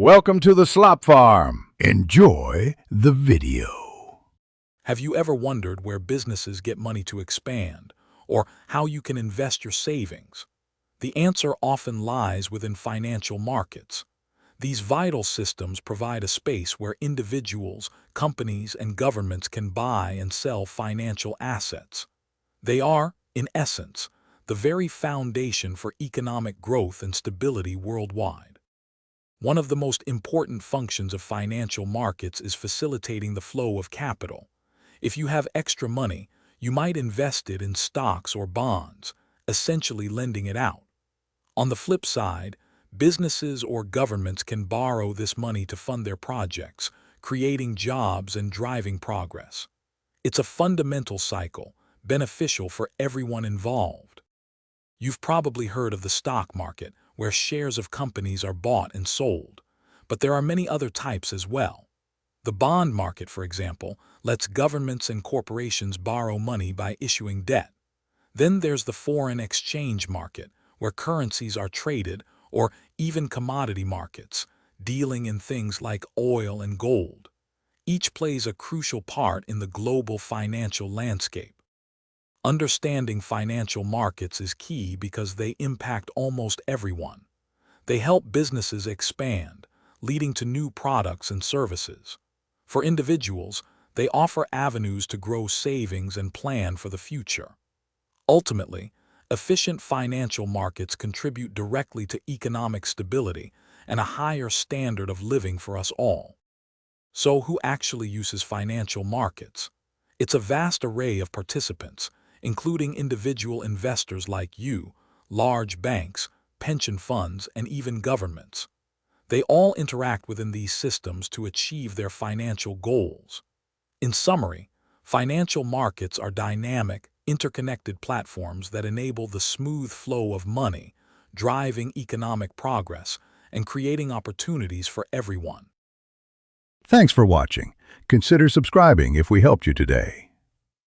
Welcome to the Slop Farm. Enjoy the video. Have you ever wondered where businesses get money to expand, or how you can invest your savings? The answer often lies within financial markets. These vital systems provide a space where individuals, companies, and governments can buy and sell financial assets. They are, in essence, the very foundation for economic growth and stability worldwide. One of the most important functions of financial markets is facilitating the flow of capital. If you have extra money, you might invest it in stocks or bonds, essentially lending it out. On the flip side, businesses or governments can borrow this money to fund their projects, creating jobs and driving progress. It's a fundamental cycle, beneficial for everyone involved. You've probably heard of the stock market, where shares of companies are bought and sold, but there are many other types as well. The bond market, for example, lets governments and corporations borrow money by issuing debt. Then there's the foreign exchange market, where currencies are traded, or even commodity markets, dealing in things like oil and gold. Each plays a crucial part in the global financial landscape. Understanding financial markets is key because they impact almost everyone. They help businesses expand, leading to new products and services. For individuals, they offer avenues to grow savings and plan for the future. Ultimately, efficient financial markets contribute directly to economic stability and a higher standard of living for us all. So, who actually uses financial markets? It's a vast array of participants, including individual investors like you, large banks, pension funds, and even governments. They all interact within these systems to achieve their financial goals. In summary, financial markets are dynamic, interconnected platforms that enable the smooth flow of money, driving economic progress, and creating opportunities for everyone. Thanks for watching. Consider subscribing if we helped you today.